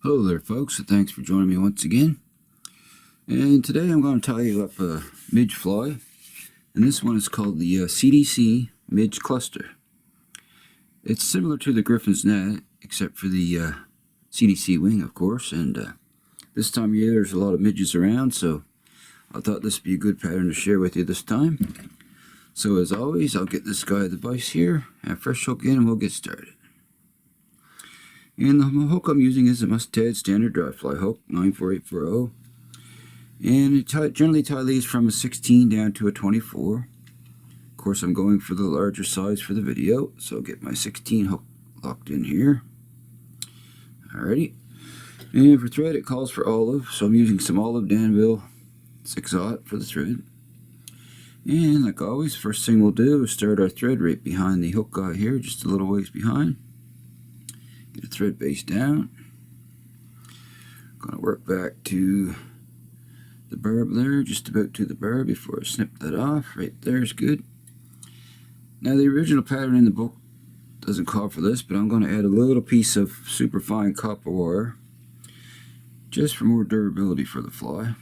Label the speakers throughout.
Speaker 1: Hello there folks, so thanks for joining me once again. And today I'm going to tie you up a midge fly, and this one is called the CDC midge cluster. It's similar to the griffin's net, except for the CDC wing, of course, and this time of year there's a lot of midges around, so I thought this would be a good pattern to share with you this time. So as always, I'll get this guy the vise here, and fresh hook in, and we'll get started. And the hook I'm using is a Mustad standard dry fly hook, 94840. And I generally tie these from a 16 down to a 24. Of course, I'm going for the larger size for the video, so I'll get my 16 hook locked in here. Alrighty. And for thread, it calls for olive, so I'm using some olive danville 6/0 for the thread. And like always, first thing we'll do is start our thread right behind the hook guy here, just a little ways behind. Get a thread base down. Going to work back to the barb there, just about to the barb before I snip that off. Right there is good. Now the original pattern in the book doesn't call for this, but I'm going to add a little piece of super fine copper wire just for more durability for the fly.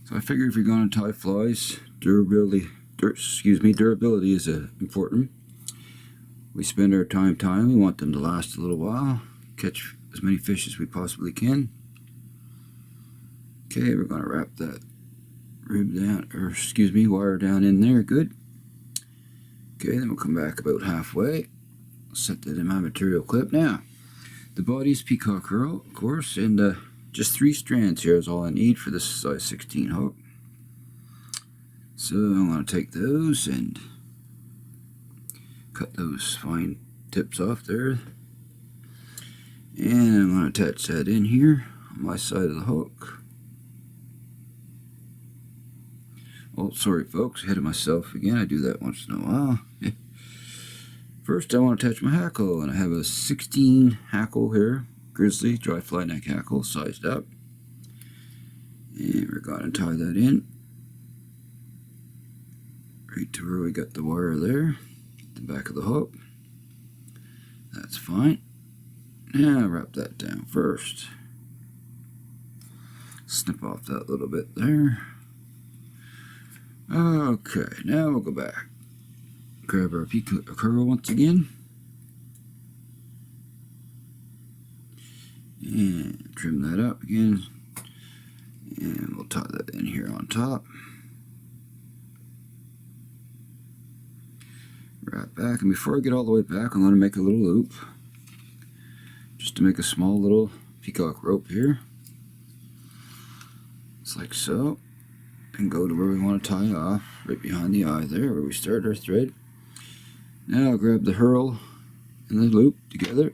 Speaker 1: So I figure if you're going to tie flies, durability is important. We spend our time tying. We want them to last a little while, catch as many fish as we possibly can. Okay, we're going to wrap that wire down in there. Good. Okay, then we'll come back about halfway. Set that in my material clip. Now, the body's peacock herl, of course, and just 3 strands here is all I need for this size 16 hook. So I'm going to take those and cut those fine tips off there, and I'm going to attach that in here on my side of the hook. Oh, sorry folks, ahead of myself again. I do that once in a while. First I want to attach my hackle, and I have a 16 hackle here, grizzly dry fly neck hackle, sized up, and we're going to tie that in right to where we got the wire there, the back of the hook. That's fine. Now wrap that down first. Snip off that little bit there. Okay, now we'll go back. Grab our peacock herl once again. And trim that up again. And we'll tie that in here on top. Wrap back, and before I get all the way back, I'm going to make a little loop just to make a small little peacock rope here. It's like so, and go to where we want to tie off, right behind the eye there where we start our thread. Now I'll grab the herl and the loop together,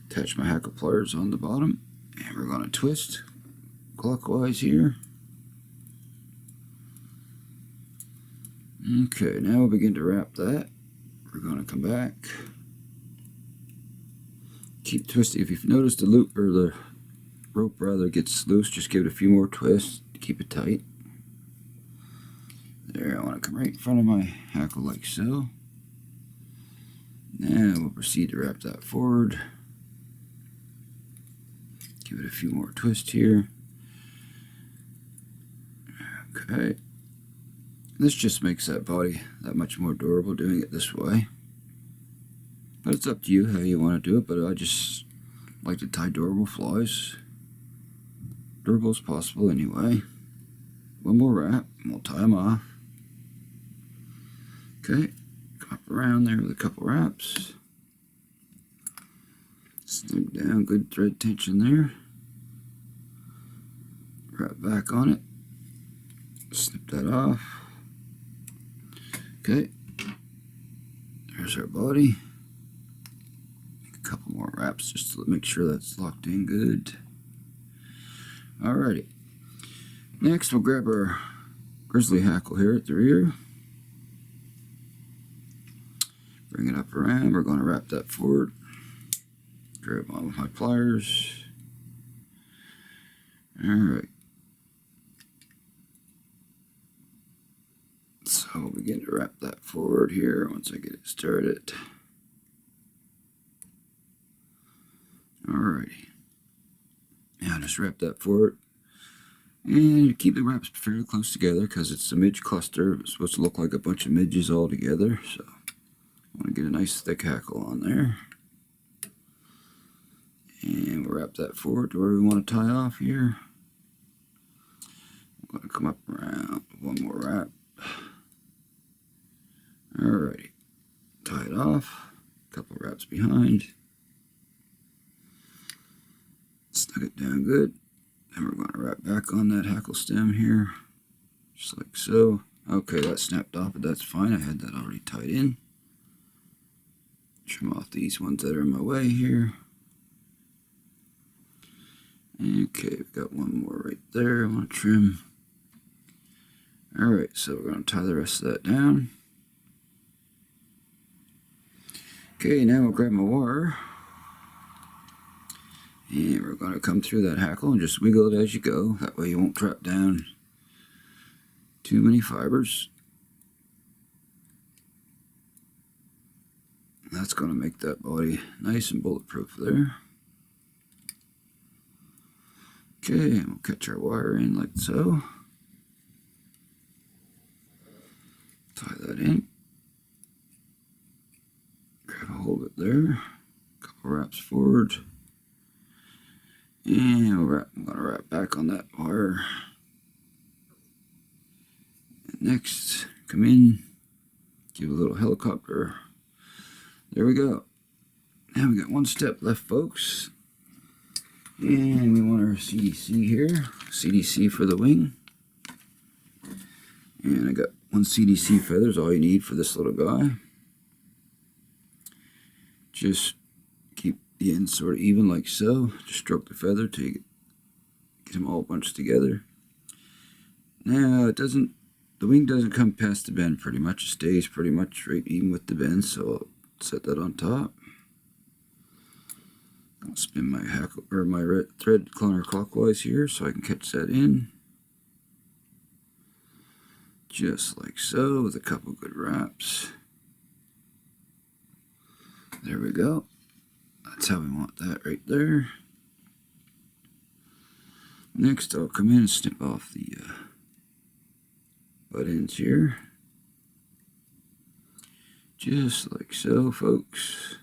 Speaker 1: attach my hackle pliers on the bottom, and we're going to twist clockwise here. Okay, now we'll begin to wrap that. We're going to come back. Keep twisting. If you've noticed the loop, or the rope rather, gets loose, just give it a few more twists to keep it tight. There, I want to come right in front of my hackle like so. Now we'll proceed to wrap that forward. Give it a few more twists here. Okay. This just makes that body that much more durable doing it this way. But it's up to you how you want to do it, but I just like to tie durable flies. Durable as possible anyway. One more wrap and we'll tie them off. Okay, come up around there with a couple wraps. Snip down, good thread tension there. Wrap back on it. Snip that off. Okay, there's our body. Make a couple more wraps just to make sure that's locked in good. Alrighty. Next we'll grab our grizzly hackle here at the rear. Bring it up around. We're going to wrap that forward. Grab on with my pliers. Alright. So we'll begin to wrap that forward here once I get it started. Alrighty. Now just wrap that forward. And keep the wraps fairly close together because it's a midge cluster. It's supposed to look like a bunch of midges all together. So I want to get a nice thick hackle on there. And we'll wrap that forward to where we want to tie off here. I'm going to come up around one more wrap. Alrighty. Tie it off. A couple wraps behind. Snug it down good. And we're going to wrap back on that hackle stem here, just like so. Okay, that snapped off, but that's fine. I had that already tied in. Trim off these ones that are in my way here. Okay, we've got one more right there I want to trim. Alright, so we're going to tie the rest of that down. Okay, now we'll grab my wire. And we're going to come through that hackle and just wiggle it as you go. That way you won't trap down too many fibers. That's going to make that body nice and bulletproof there. Okay, and we'll catch our wire in like so. Tie that in. Grab a hold of it there. Couple wraps forward. And I'm going to wrap back on that wire. And next, come in, give a little helicopter. There we go. Now we got one step left, folks. And we want our CDC here. CDC for the wing. And I got one CDC feather is all you need for this little guy. Just keep the end sort of even like so. Just stroke the feather till you get them all bunched together. Now the wing doesn't come past the bend pretty much. It stays pretty much right even with the bend, so I'll set that on top. I'll spin my hackle or my red thread counterclockwise here so I can catch that in. Just like so, with a couple good wraps. There we go. That's how we want that right there. Next, I'll come in and snip off the butt ends here. Just like so, folks.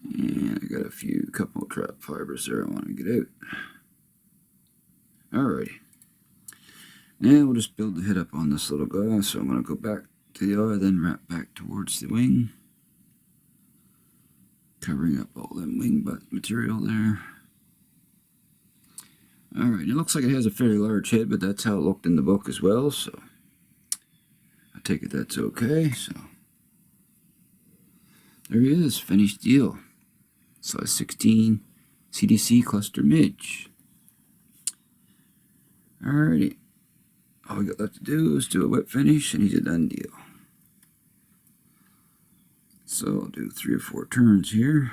Speaker 1: And I got a couple trap fibers there I want to get out. Alrighty. Now we'll just build the head up on this little guy. So I'm going to go back to the eye, then wrap back towards the wing. Covering up all that wing butt material there. Alright, it looks like it has a fairly large head, but that's how it looked in the book as well, so I take it that's okay. So there he is, finished deal. Size 16 CDC cluster midge. Alrighty, all we got left to do is do a wet finish and he's a done deal. So I'll do 3 or 4 turns here.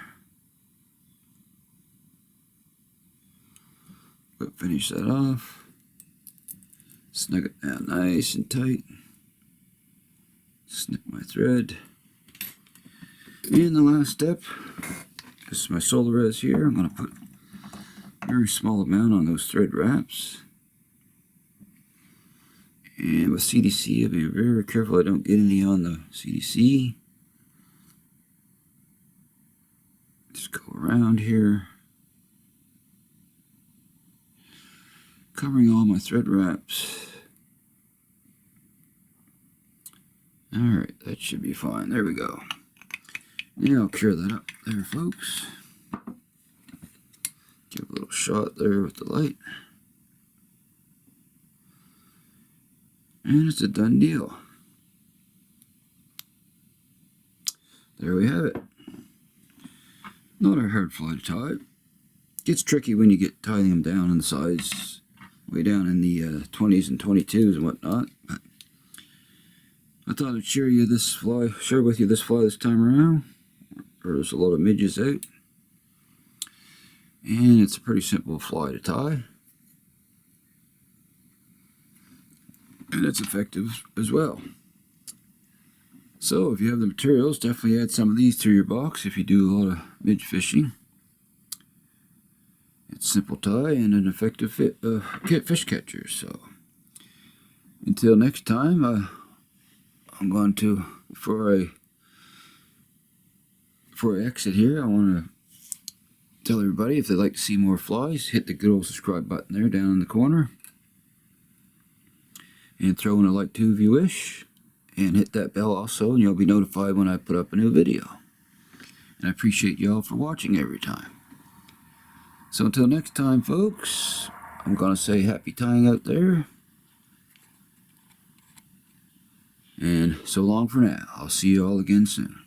Speaker 1: But finish that off. Snug it down nice and tight. Snip my thread. And the last step, this is my solar res here. I'm going to put a very small amount on those thread wraps. And with CDC, I'll be very careful I don't get any on the CDC. Just go around here, covering all my thread wraps. Alright, that should be fine. There we go. Now I'll cure that up there, folks. Give a little shot there with the light. And it's a done deal. There we have it. Not a hard fly to tie. Gets tricky when you get tying them down in the size, way down in the 20s and 22s and whatnot. But I thought I'd share with you this fly this time around. There's a lot of midges out, and it's a pretty simple fly to tie, and it's effective as well. So if you have the materials, definitely add some of these to your box if you do a lot of midge fishing. It's simple tie and an effective fish catcher. So until next time, I'm going to, before I exit here, I want to tell everybody if they'd like to see more flies, hit the good old subscribe button there down in the corner. And throw in a like too if you wish. And hit that bell also, and you'll be notified when I put up a new video. And I appreciate y'all for watching every time. So until next time, folks, I'm going to say happy tying out there. And so long for now. I'll see you all again soon.